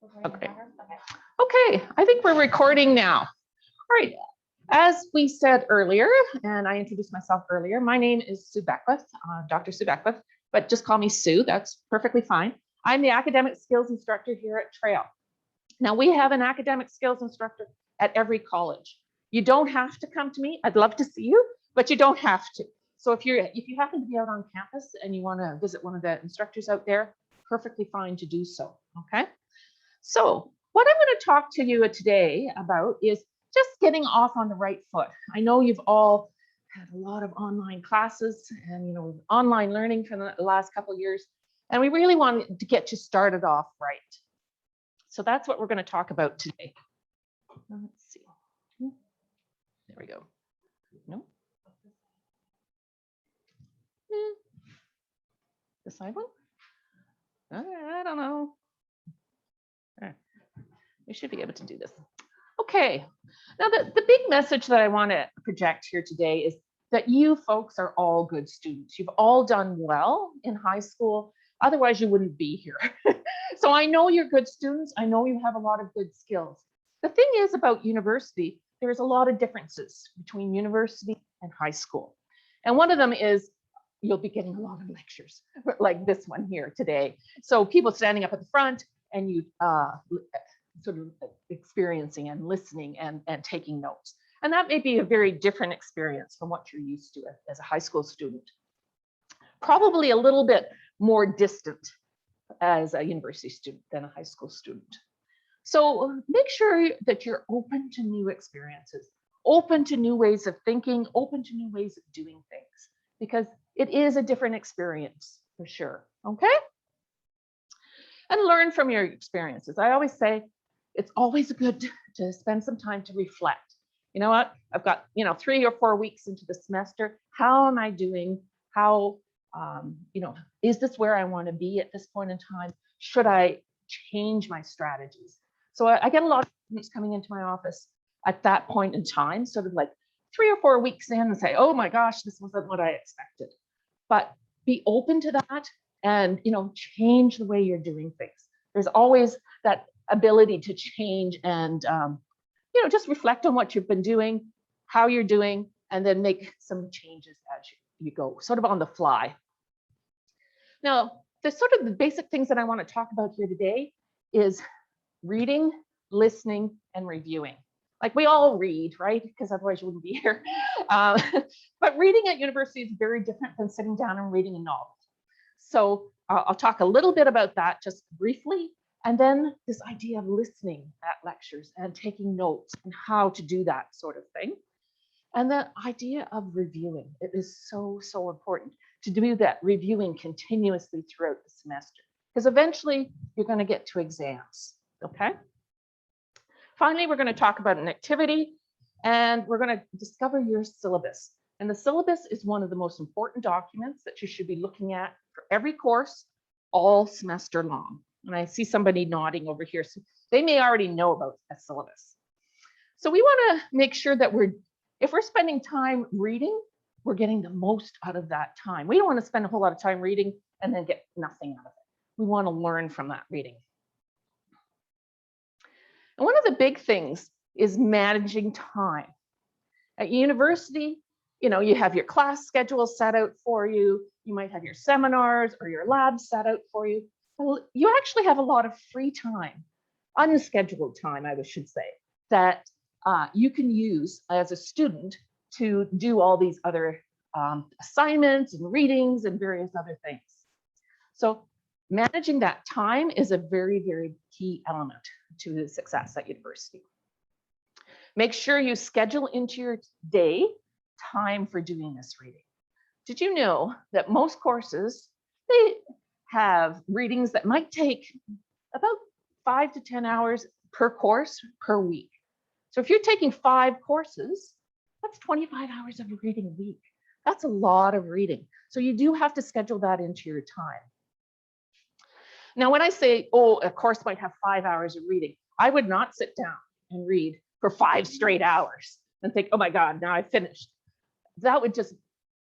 Okay. Okay, I think we're recording now. All right, as we said earlier, and I introduced myself earlier, my name is Sue Beckwith, Dr. Sue Beckwith, but just call me Sue, that's perfectly fine. I'm the academic skills instructor here at Trail. Now we have an academic skills instructor at every college. You don't have to come to me, I'd love to see you, but you don't have to. So if you happen to be out on campus and you want to visit one of the instructors out there, perfectly fine to do so, okay? So what I'm going to talk to you today about is just getting off on the right foot. I know you've all had a lot of online classes and online learning for the last couple of years, and we really want to get you started off right. So that's what we're going to talk about today. Let's see. There we go. No. The side one? I don't know. We should be able to do this. Okay, now the big message that I want to project here today is that you folks are all good students. You've all done well in high school, otherwise you wouldn't be here. So I know you're good students. I know you have a lot of good skills. The thing is about university, there's a lot of differences between university and high school. And one of them is you'll be getting a lot of lectures like this one here today. So people standing up at the front and you sort of experiencing and listening and taking notes. And that may be a very different experience from what you're used to as a high school student. Probably a little bit more distant as a university student than a high school student. So make sure that you're open to new experiences, open to new ways of thinking, open to new ways of doing things, because it is a different experience for sure, okay? And learn from your experiences. I always say, it's always good to spend some time to reflect. You know what? I've got 3 or 4 weeks into the semester. How am I doing? How is this where I want to be at this point in time? Should I change my strategies? So I get a lot of students coming into my office at that point in time, sort of like 3 or 4 weeks in, and say, "Oh my gosh, this wasn't what I expected." But be open to that, and change the way you're doing things. There's always that ability to change and just reflect on what you've been doing, how you're doing, and then make some changes as you go, sort of on the fly. Now, the basic things that I want to talk about here today is reading, listening, and reviewing. Like we all read, right? Because otherwise you wouldn't be here. But reading at university is very different than sitting down and reading a novel. So I'll talk a little bit about that just briefly. And then this idea of listening at lectures and taking notes and how to do that sort of thing. And the idea of reviewing. It is so, so important to do that reviewing continuously throughout the semester, because eventually you're going to get to exams, okay? Finally, we're going to talk about an activity, and we're going to discover your syllabus. And the syllabus is one of the most important documents that you should be looking at for every course all semester long. And I see somebody nodding over here, so they may already know about a syllabus. So we want to make sure that if we're spending time reading, we're getting the most out of that time. We don't want to spend a whole lot of time reading and then get nothing out of it. We want to learn from that reading. And one of the big things is managing time. At university, you have your class schedule set out for you. You might have your seminars or your labs set out for you. Well, you actually have a lot of free time, unscheduled time, I should say, that you can use as a student to do all these other assignments and readings and various other things. So managing that time is a very, very key element to the success at university. Make sure you schedule into your day time for doing this reading. Did you know that most courses, they have readings that might take about 5 to 10 hours per course per week? So if you're taking 5 courses, that's 25 hours of reading a week. That's a lot of reading. So you do have to schedule that into your time. Now, when I say, oh, a course might have 5 hours of reading, I would not sit down and read for 5 straight hours and think, oh my God, now I've finished. That would just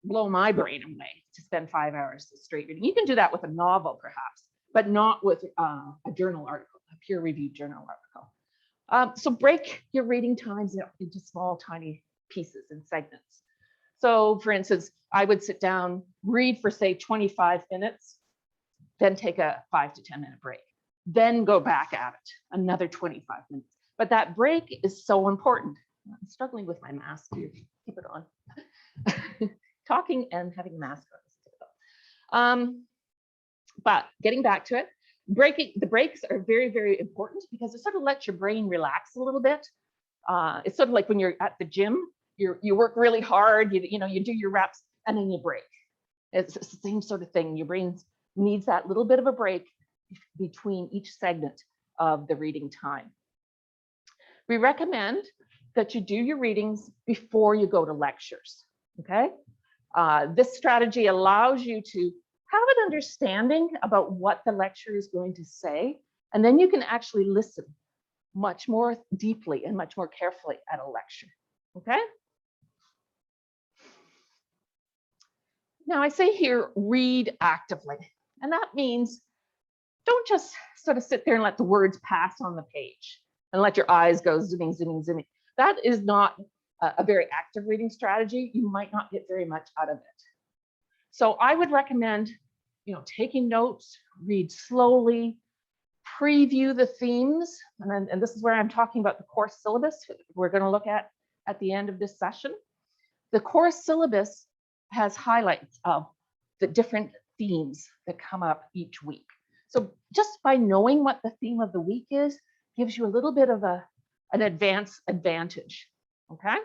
blow my brain away to spend 5 hours straight reading. You can do that with a novel perhaps, but not with a journal article, a peer-reviewed journal article. So break your reading times into small, tiny pieces and segments. So for instance, I would sit down, read for say 25 minutes, then take a 5 to 10 minute break, then go back at it, another 25 minutes. But that break is so important. I'm struggling with my mask here. Keep it on. Talking and having a mask on. But getting back to it, the breaks are very, very important because it sort of lets your brain relax a little bit. It's sort of like when you're at the gym, you work really hard, you do your reps and then you break. It's the same sort of thing. Your brain needs that little bit of a break between each segment of the reading time. We recommend that you do your readings before you go to lectures, okay? This strategy allows you to have an understanding about what the lecturer is going to say, and then you can actually listen much more deeply and much more carefully at a lecture, okay? Now I say here, read actively, and that means don't just sort of sit there and let the words pass on the page and let your eyes go zooming, zooming, zooming. That is not a very active reading strategy. You might not get very much out of it. So I would recommend, taking notes, read slowly, preview the themes, and this is where I'm talking about the course syllabus we're going to look at the end of this session. The course syllabus has highlights of the different themes that come up each week. So just by knowing what the theme of the week is, gives you a little bit of an advantage, okay?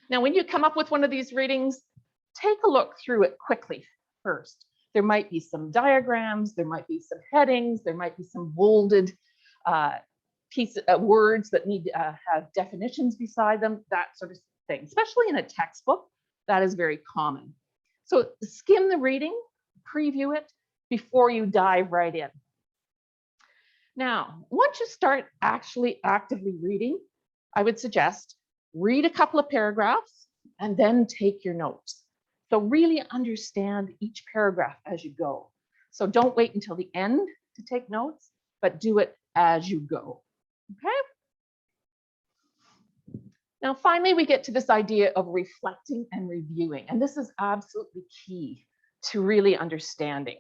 Now, when you come up with one of these readings, take a look through it quickly first. There might be some diagrams, there might be some headings, there might be some bolded words that need to have definitions beside them, that sort of thing, especially in a textbook. That is very common. So skim the reading, preview it before you dive right in. Now, once you start actually actively reading, I would suggest read a couple of paragraphs and then take your notes. So really understand each paragraph as you go. So don't wait until the end to take notes, but do it as you go, okay? Now, finally, we get to this idea of reflecting and reviewing, and this is absolutely key to really understanding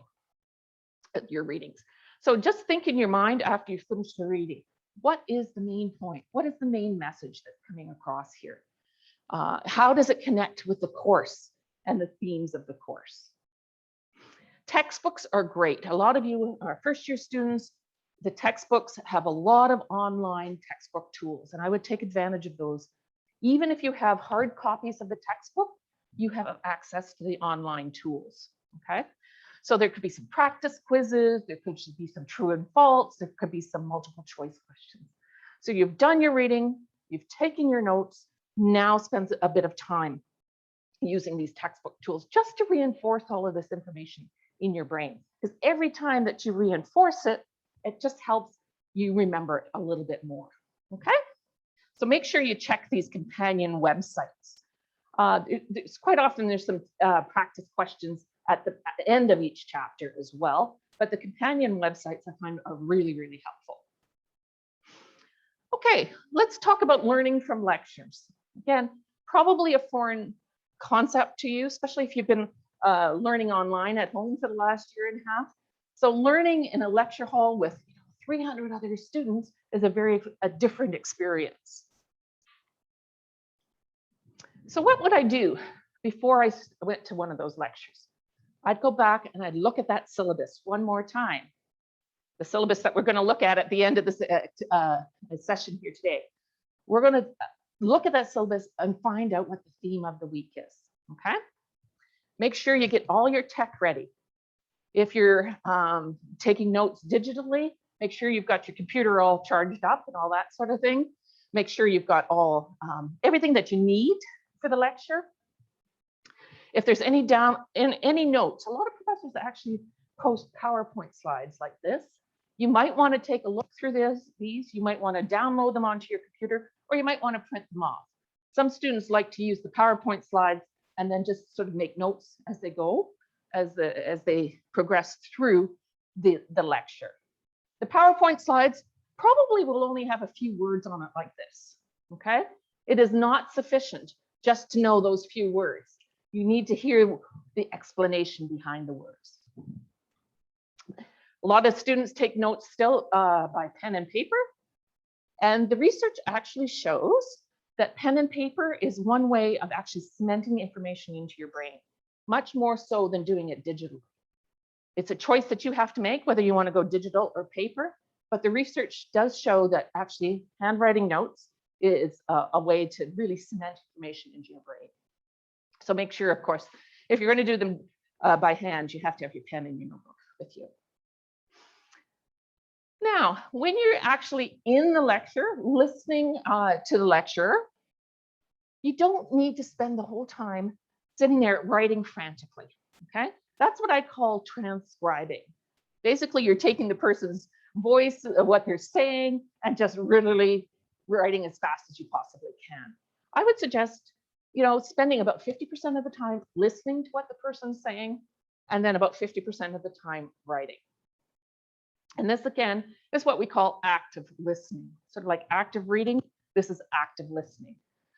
your readings. So just think in your mind after you finish the reading, what is the main point? What is the main message that's coming across here? How does it connect with the course and the themes of the course? Textbooks are great. A lot of you are first-year students. The textbooks have a lot of online textbook tools, and I would take advantage of those. Even if you have hard copies of the textbook, you have access to the online tools, okay? So there could be some practice quizzes, there could be some true and false, there could be some multiple choice questions. So you've done your reading, you've taken your notes, now spend a bit of time using these textbook tools just to reinforce all of this information in your brain. Because every time that you reinforce it, it just helps you remember it a little bit more, okay? So make sure you check these companion websites. It's quite often there's some practice questions at the end of each chapter as well, but the companion websites I find are really, really helpful. Okay, let's talk about learning from lectures. Again, probably a foreign concept to you, especially if you've been learning online at home for the last year and a half. So learning in a lecture hall with 300 other students is a different experience. So what would I do before I went to one of those lectures? I'd go back and I'd look at that syllabus one more time. The syllabus that we're going to look at the end of this session here today. We're going to look at that syllabus and find out what the theme of the week is, okay? Make sure you get all your tech ready. If you're taking notes digitally, make sure you've got your computer all charged up and all that sort of thing. Make sure you've got all everything that you need for the lecture. If there's any notes, a lot of professors actually post PowerPoint slides like this. You might want to take a look through these. You might want to download them onto your computer, or you might want to print them off. Some students like to use the PowerPoint slides and then just sort of make notes as they go, as they progress through the lecture. The PowerPoint slides probably will only have a few words on it like this, okay? It is not sufficient just to know those few words. You need to hear the explanation behind the words. A lot of students take notes still by pen and paper. And the research actually shows that pen and paper is one way of actually cementing information into your brain, much more so than doing it digitally. It's a choice that you have to make, whether you want to go digital or paper, but the research does show that actually handwriting notes is a way to really cement information into your brain. So make sure, of course, if you're going to do them by hand, you have to have your pen and your notebook with you. Now, when you're actually in the lecture, listening to the lecturer, you don't need to spend the whole time sitting there writing frantically, okay? That's what I call transcribing. Basically, you're taking the person's voice, what they're saying, and just literally writing as fast as you possibly can. I would suggest, spending about 50% of the time listening to what the person's saying, and then about 50% of the time writing. And this, again, is what we call active listening. Sort of like active reading, this is active listening.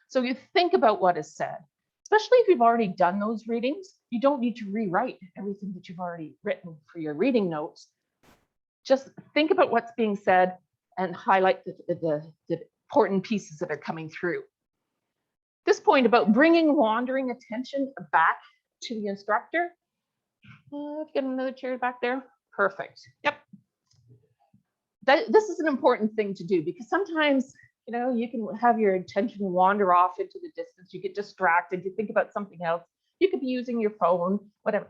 So you think about what is said, especially if you've already done those readings. You don't need to rewrite everything that you've already written for your reading notes. Just think about what's being said and highlight the important pieces that are coming through. This point about bringing wandering attention back to the instructor. Get another chair back there. Perfect. Yep. This is an important thing to do because sometimes, you can have your attention wander off into the distance. You get distracted. You think about something else. You could be using your phone, whatever.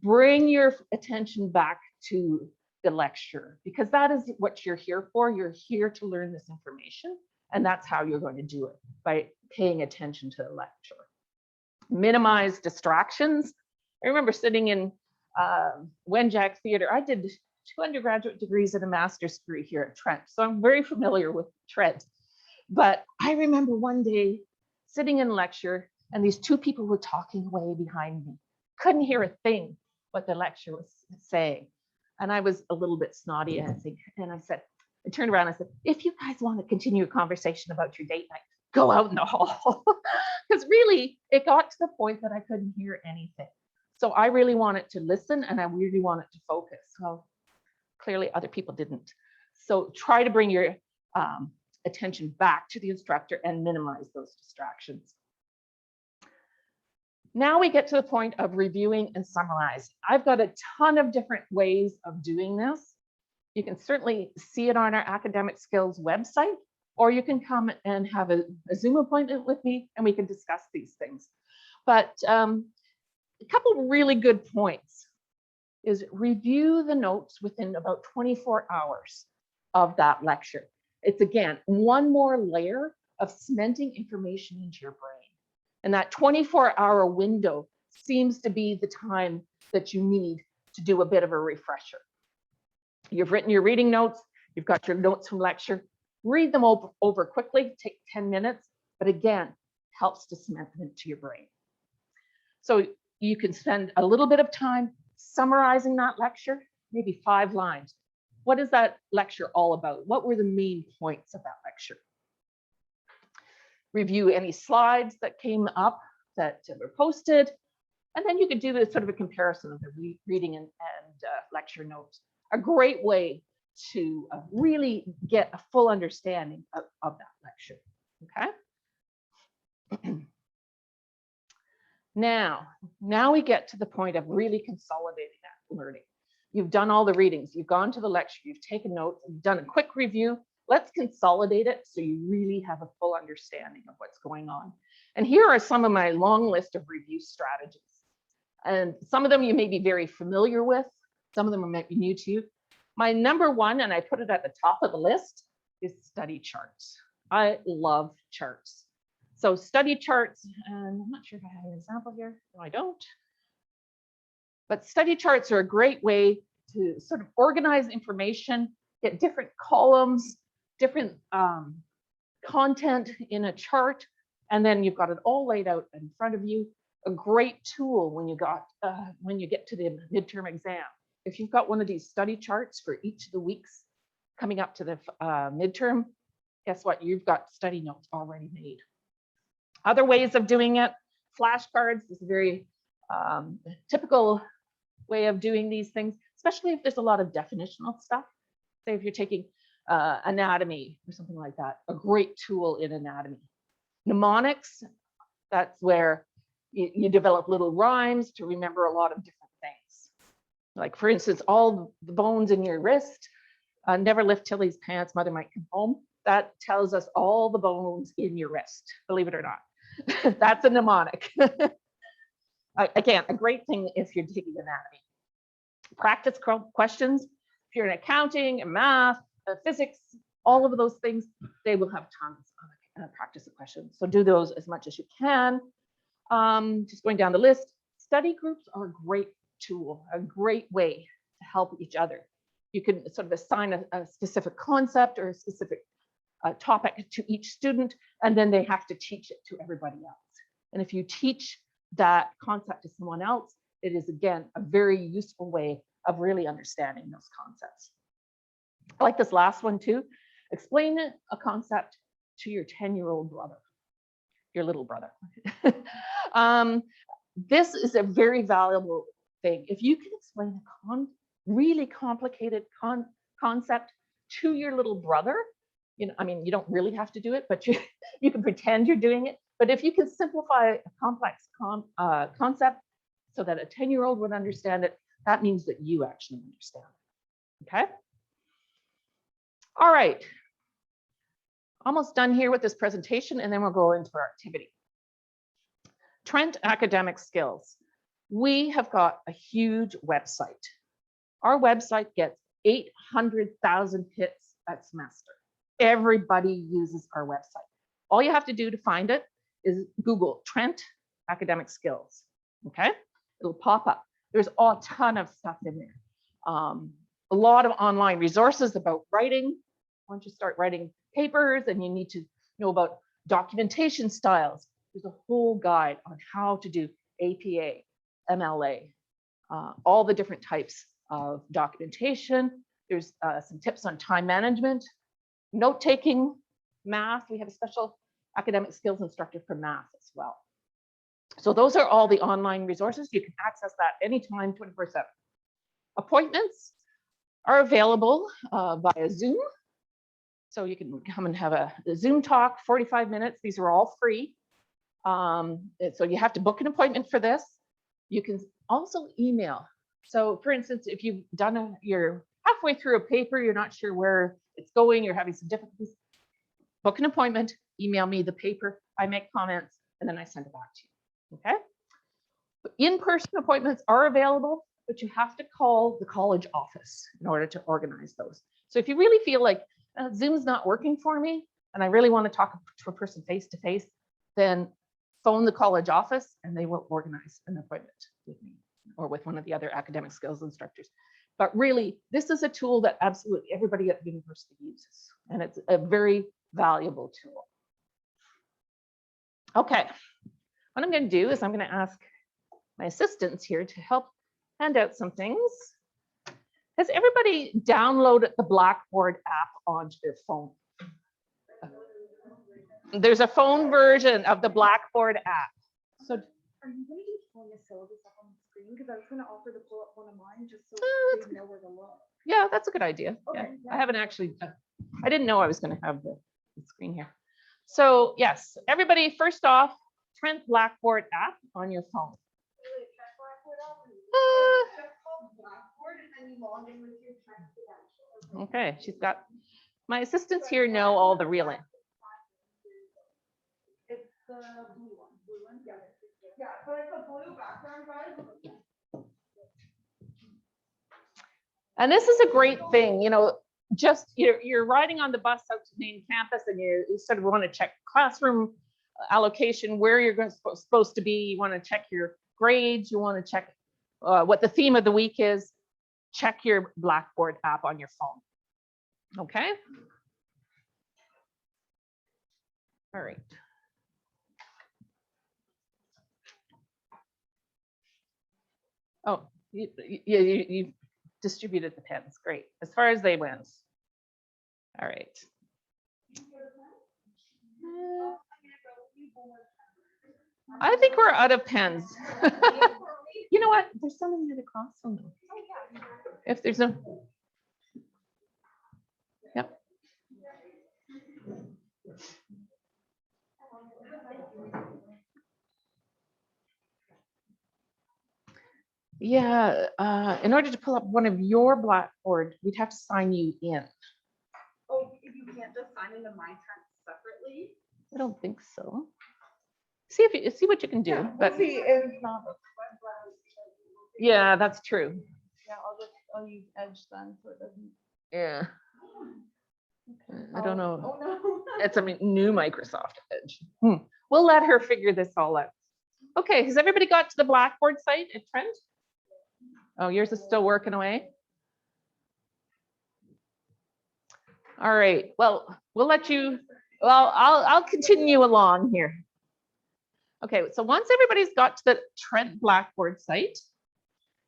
Bring your attention back to the lecture because that is what you're here for. You're here to learn this information. And that's how you're going to do it, by paying attention to the lecture. Minimize distractions. I remember sitting in Wenjack Theatre. I did 2 undergraduate degrees and a master's degree here at Trent. So I'm very familiar with Trent. But I remember one day sitting in lecture and these 2 people were talking way behind me. Couldn't hear a thing what the lecturer was saying. And I was a little bit snotty, I think. And I turned around and I said, if you guys want to continue a conversation about your date night, go out in the hall. Because really, it got to the point that I couldn't hear anything. So I really wanted to listen and I really wanted to focus. So clearly other people didn't. So try to bring your attention back to the instructor and minimize those distractions. Now we get to the point of reviewing and summarizing. I've got a ton of different ways of doing this. You can certainly see it on our Academic Skills website, or you can come and have a Zoom appointment with me and we can discuss these things. But a couple of really good points is review the notes within about 24 hours of that lecture. It's, again, one more layer of cementing information into your brain. And that 24-hour window seems to be the time that you need to do a bit of a refresher. You've written your reading notes, you've got your notes from lecture, read them over quickly, take 10 minutes, but again, helps to cement them into your brain. So you can spend a little bit of time summarizing that lecture, maybe 5 lines. What is that lecture all about? What were the main points of that lecture? Review any slides that came up that were posted. And then you could do this sort of a comparison of the reading and lecture notes. A great way to really get a full understanding of that lecture, okay? Now we get to the point of really consolidating that learning. You've done all the readings, you've gone to the lecture, you've taken notes, you've done a quick review. Let's consolidate it so you really have a full understanding of what's going on. And here are some of my long list of review strategies. And some of them you may be very familiar with, some of them might be new to you. My number 1, and I put it at the top of the list, is study charts. I love charts. So study charts, and I'm not sure if I have an example here. No, I don't. But study charts are a great way to sort of organize information, get different columns, different content in a chart, and then you've got it all laid out in front of you. A great tool when you get to the midterm exam. If you've got one of these study charts for each of the weeks coming up to the midterm, guess what? You've got study notes already made. Other ways of doing it, flashcards is a very typical way of doing these things, especially if there's a lot of definitional stuff. Say if you're taking anatomy or something like that, a great tool in anatomy. Mnemonics, that's where you develop little rhymes to remember a lot of different things. Like for instance, all the bones in your wrist, never lift Tilly's pants, mother might come home. That tells us all the bones in your wrist, believe it or not. That's a mnemonic. Again, a great thing if you're taking anatomy. Practice questions. If you're in accounting and math, physics, all of those things, they will have tons of practice questions. So do those as much as you can. Just going down the list, study groups are a great tool, a great way to help each other. You can sort of assign a specific concept or a specific topic to each student, and then they have to teach it to everybody else. And if you teach that concept to someone else, it is, again, a very useful way of really understanding those concepts. I like this last one too. Explain a concept to your 10-year-old brother, your little brother. This is a very valuable thing. If you can explain a really complicated concept to your little brother, you know, I mean, you don't really have to do it, but you can pretend you're doing it. But if you can simplify a complex concept so that a 10-year-old would understand it, that means that you actually understand it. Okay. All right. Almost done here with this presentation, and then we'll go into our activity. Trent Academic Skills. We have got a huge website. Our website gets 800,000 hits a semester. Everybody uses our website. All you have to do to find it is Google Trent Academic Skills. Okay, it'll pop up. There's a ton of stuff in there. A lot of online resources about writing. Once you start writing papers and you need to know about documentation styles, there's a whole guide on how to do APA, MLA, all the different types of documentation. There's some tips on time management, note-taking, math. We have a special academic skills instructor for math as well. So those are all the online resources. You can access that anytime, 24/7. Appointments are available via Zoom. So you can come and have a Zoom talk, 45 minutes. These are all free. So you have to book an appointment for this. You can also email. So for instance, if you've done you're halfway through a paper, you're not sure where it's going, you're having some difficulties, book an appointment, email me the paper, I make comments, and then I send it back to you. Okay? In-person appointments are available, but you have to call the college office in order to organize those. So if you really feel like Zoom's not working for me, and I really want to talk to a person face-to-face, then phone the college office and they will organize an appointment with me or with one of the other academic skills instructors. But really, this is a tool that absolutely everybody at the university uses, and it's a very valuable tool. Okay, what I'm going to do is I'm going to ask my assistants here to help hand out some things. Has everybody downloaded the Blackboard app onto their phone? There's a phone version of the Blackboard app. So are you going to be pulling a syllabus up on the screen? Because I was going to offer to pull up one of mine just so you know where to look. Yeah, that's a good idea. Okay, yeah. I haven't actually, I didn't know I was going to have the screen here. So yes, everybody, first off, Trent Blackboard app on your phone. Okay, she's got, my assistants here know all the reeling. It's the blue one. Yeah. Yeah, so it's a blue background, guys. And this is a great thing, you know, just you're riding on the bus out to main campus and you sort of want to check classroom allocation, where you're supposed to be. You want to check your grades. You want to check what the theme of the week is. Check your Blackboard app on your phone. Okay. All right. Oh, you distributed the pens. Great. As far as they went. All right. I think we're out of pens. You know what? There's so many other classrooms. If there's no. Yep. Yeah, in order to pull up one of your Blackboard, we'd have to sign you in. Oh, you can't just sign into my tent separately? I don't think so. See if you see what you can do. Yeah, But we'll see if not. yeah, that's true. Yeah, I'll use Edge then, so it doesn't. Yeah. I don't know. Oh no. It's a new Microsoft Edge. We'll let her figure this all out. Okay, has everybody got to the Blackboard site at Trent? Oh, yours is still working away. All right. Well, we'll let you. Well, I'll continue along here. Okay, so once everybody's got to the Trent Blackboard site,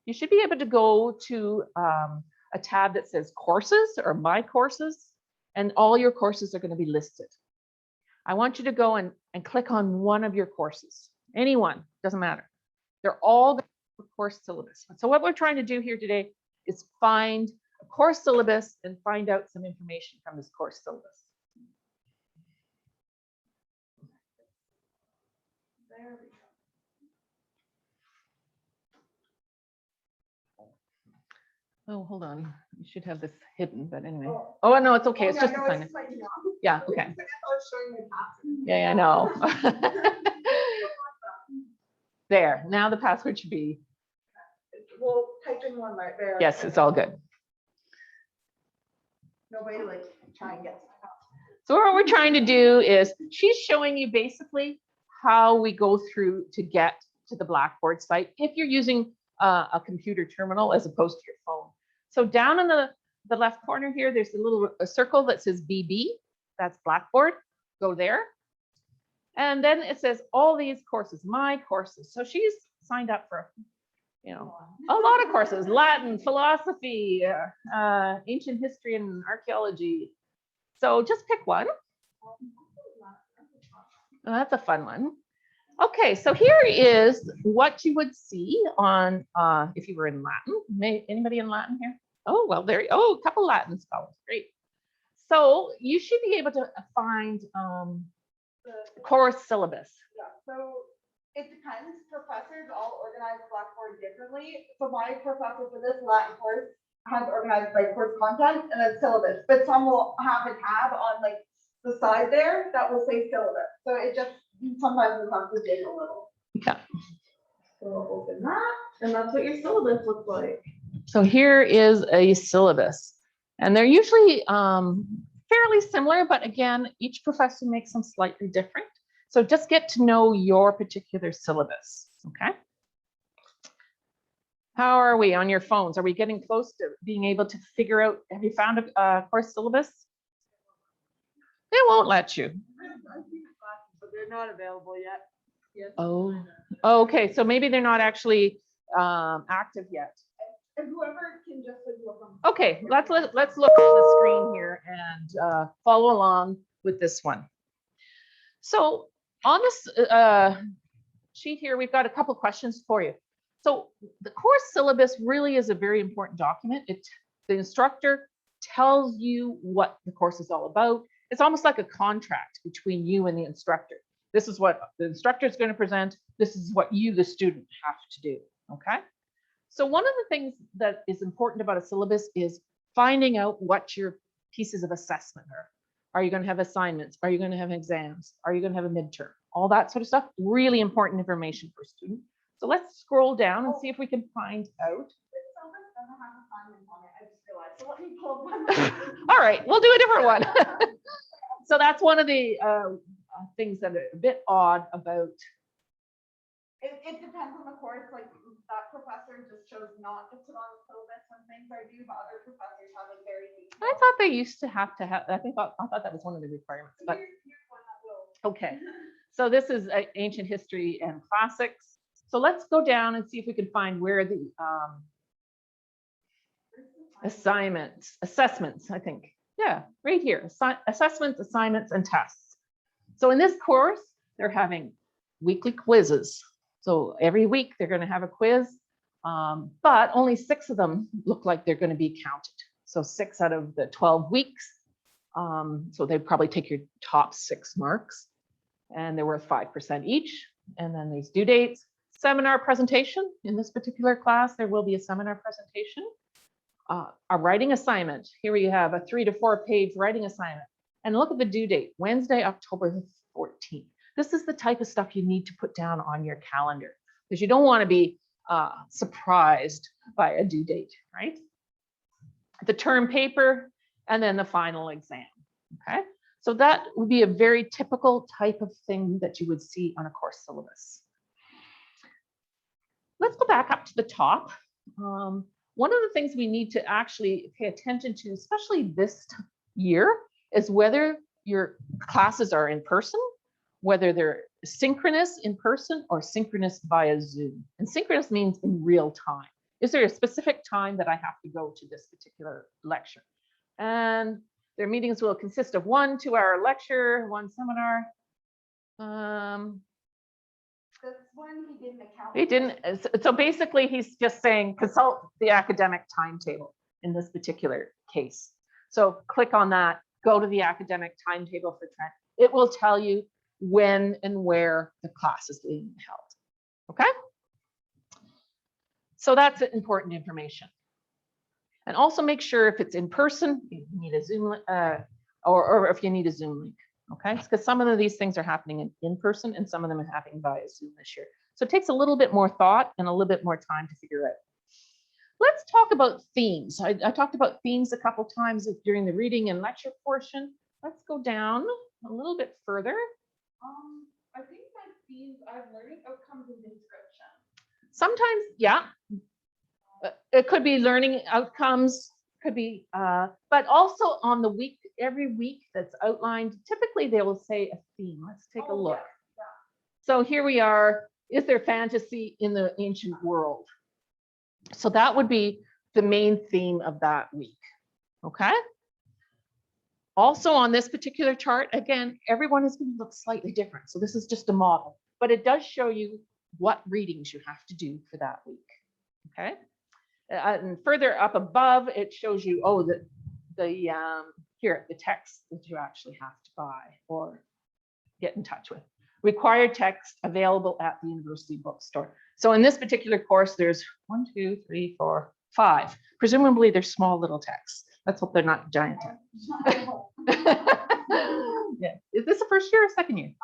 you should be able to go to a tab that says Courses or My Courses, and all your courses are going to be listed. I want you to go and click on one of your courses. Anyone, doesn't matter. They're all the course syllabus. So what we're trying to do here today is find a course syllabus and find out some information from this course syllabus. There we go. Oh, hold on. You should have this hidden, but anyway. Oh, no, it's okay. It's just a sign. Yeah, okay. Yeah, I know. There, now the password should be. We'll type in one right there. Yes, it's all good. No way to like try and get stuff. So what we're trying to do is she's showing you basically how we go through to get to the Blackboard site if you're using a computer terminal as opposed to your phone. So down in the left corner here, there's a circle that says BB. That's Blackboard. Go there. And then it says all these courses, my courses. So she's signed up for, a lot of courses: Latin, philosophy, ancient history and archaeology. So just pick one. Oh, that's a fun one. Okay, so here is what you would see on if you were in Latin. Anybody in Latin here? Oh, well, a couple Latin scholars. Great. So you should be able to find the course syllabus. Yeah, so it depends. Professors all organize Blackboard differently. So my professor for this Latin course has organized by course content and then syllabus, but some will have a tab on like the side there that will say syllabus. So it just sometimes we have to dig a little. Yeah. So we'll open that, and that's what your syllabus looks like. So here is a syllabus, and they're usually fairly similar, but again, each professor makes them slightly different. So just get to know your particular syllabus, okay? How are we on your phones? Are we getting close to being able to figure out, have you found a course syllabus? It won't let you. But they're not available yet. Yes. Oh, okay. So maybe they're not actually active yet. And whoever can just look on. Okay, let's look on the screen here and follow along with this one. So on this sheet here, we've got a couple questions for you. So the course syllabus really is a very important document. The instructor tells you what the course is all about. It's almost like a contract between you and the instructor. This is what the instructor is going to present. This is what you, the student, have to do. Okay. So one of the things that is important about a syllabus is finding out what your pieces of assessment are. Are you going to have assignments? Are you going to have exams? Are you going to have a midterm? All that sort of stuff. Really important information for a student. So let's scroll down and see if we can find out. So let me pull one. All right, we'll do a different one. So that's one of the things that are a bit odd about. It depends on the course. Like that professor just chose not to put on the syllabus when things are due, but other professors have it very detailed. I thought they used to have. I thought that was one of the requirements. But Here's one that will. okay, so this is ancient history and classics. So let's go down and see if we can find where the assessments, I think. Yeah, right here, assessments, assignments, and tests. So in this course, they're having weekly quizzes. So every week they're going to have a quiz, but only 6 of them look like they're going to be counted. So 6 out of the 12 weeks. So they'd probably take your top 6 marks, and they're worth 5% each. And then there's due dates, seminar presentation. In this particular class, there will be a seminar presentation. A writing assignment. Here we have a 3 to 4 page writing assignment. And look at the due date, Wednesday, October 14th. This is the type of stuff you need to put down on your calendar because you don't want to be surprised by a due date, right? The term paper and then the final exam, okay? So that would be a very typical type of thing that you would see on a course syllabus. Let's go back up to the top. One of the things we need to actually pay attention to, especially this year, is whether your classes are in person, whether they're synchronous in person or synchronous via Zoom. And synchronous means in real time. Is there a specific time that I have to go to this particular lecture? And their meetings will consist of 1 2-hour lecture, 1 seminar. This one he didn't account. He didn't. So basically, he's just saying consult the academic timetable in this particular case. So click on that, go to the academic timetable for Trent. It will tell you when and where the class is being held. Okay. So that's important information. And also make sure if it's in person, you need a Zoom or if you need a Zoom link. Okay, because some of these things are happening in person and some of them are happening via Zoom this year. So it takes a little bit more thought and a little bit more time to figure out. Let's talk about themes. I talked about themes a couple times during the reading and lecture portion. Let's go down a little bit further. I think my themes I have learning outcomes and description. Sometimes, yeah, it could be learning outcomes, could be, but also on the week, every week that's outlined, typically they will say a theme. Let's take a look. Yeah. So here we are. Is there fantasy in the ancient world? So that would be the main theme of that week. Okay. Also on this particular chart, again, everyone is going to look slightly different. So this is just a model, but it does show you what readings you have to do for that week. Okay. And further up above, it shows you, oh, here, the text that you actually have to buy or get in touch with. Required text available at the university bookstore. So in this particular course, there's 1, 2, 3, 4, 5. Presumably they're small little texts. Let's hope they're not giant text. Yeah. Is this the first year or second year?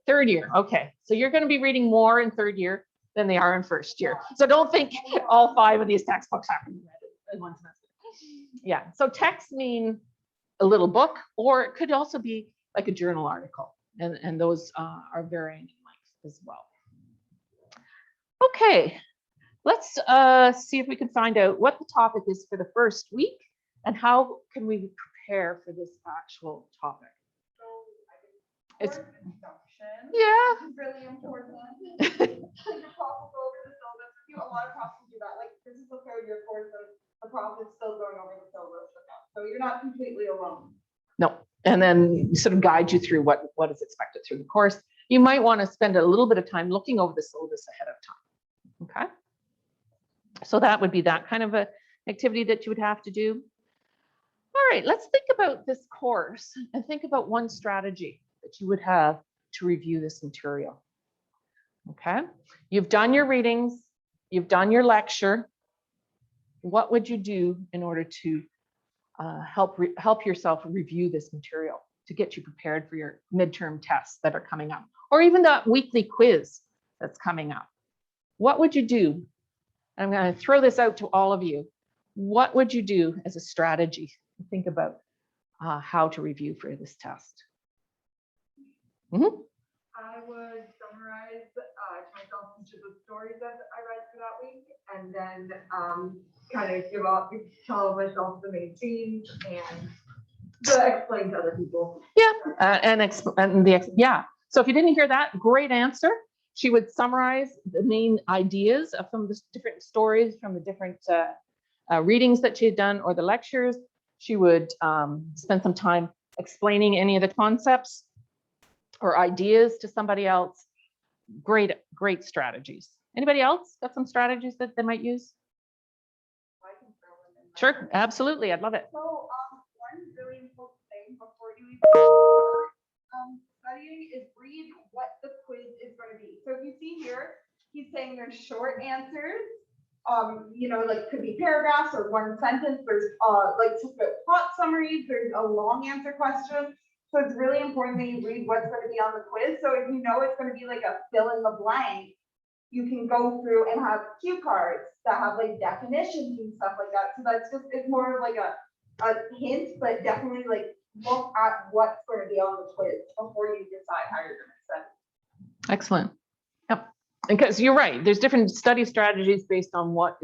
Third year. Okay. So you're going to be reading more in third year than they are in first year. So don't think all 5 of these textbooks have to be read in one semester. Yeah. So texts mean a little book, or it could also be like a journal article. And those are varying in length as well. Okay. Let's see if we can find out what the topic is for the first week and how can we prepare for this actual topic. It's yeah. Which is really important. Your prof will go over the syllabus with you. A lot of profs will do that. Like this is the third year course and the prof is still going over the syllabus with them. So you're not completely alone. No. And then sort of guide you through what is expected through the course. You might want to spend a little bit of time looking over the syllabus ahead of time. Okay. So that would be that kind of a activity that you would have to do. All right, let's think about this course and think about one strategy that you would have to review this material. Okay, you've done your readings, you've done your lecture. What would you do in order to help yourself review this material to get you prepared for your midterm tests that are coming up, or even that weekly quiz that's coming up? What would you do? I'm going to throw this out to all of you. What would you do as a strategy to think about how to review for this test? I would summarize myself into the stories that I read for that week, and then kind of tell myself the main themes and to explain to other people. Yeah, yeah. So if you didn't hear that, great answer. She would summarize the main ideas from the different stories from the different readings that she had done or the lectures. she would spend some time explaining any of the concepts or ideas to somebody else. Great strategies. Anybody else got some strategies that they might use? I can throw them in my- Sure, absolutely. I'd love it. So, one really important thing before you even studying is read what the quiz is going to be. So if you see here, he's saying there's short answers, you know, like could be paragraphs or one sentence. There's like plot summaries. There's a long answer question. So it's really important that you read what's going to be on the quiz. So if you know it's going to be like a fill in the blank, you can go through and have cue cards that have like definitions and stuff like that. So that's just, it's more of like a hint, but definitely like look at what's going to be on the quiz before you decide how you're going to study. Excellent. Yep. Because you're right, there's different study strategies based on what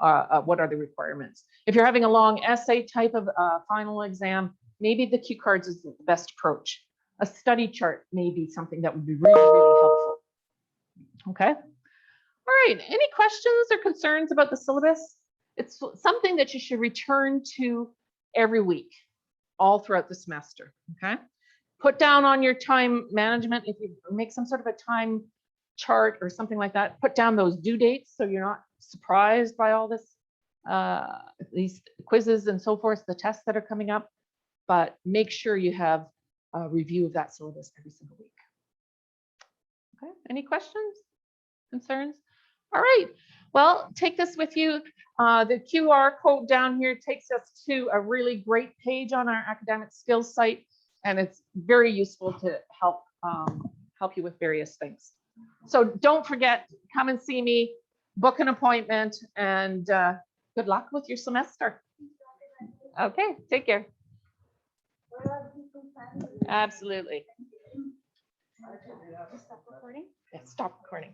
are the requirements. If you're having a long essay type of final exam, maybe the cue cards is the best approach. A study chart may be something that would be really, really helpful. Okay. All right. Any questions or concerns about the syllabus? It's something that you should return to every week, all throughout the semester. Okay. Put down on your time management, if you make some sort of a time chart or something like that, put down those due dates so you're not surprised by all this, these quizzes and so forth, the tests that are coming up. But make sure you have a review of that syllabus every single week. Okay, any questions, concerns? All right, well, take this with you. The QR code down here takes us to a really great page on our academic skills site, and it's very useful to help you with various things. So don't forget, come and see me, book an appointment, and good luck with your semester. Okay, take care. Absolutely. Stop recording? Yes, stop recording.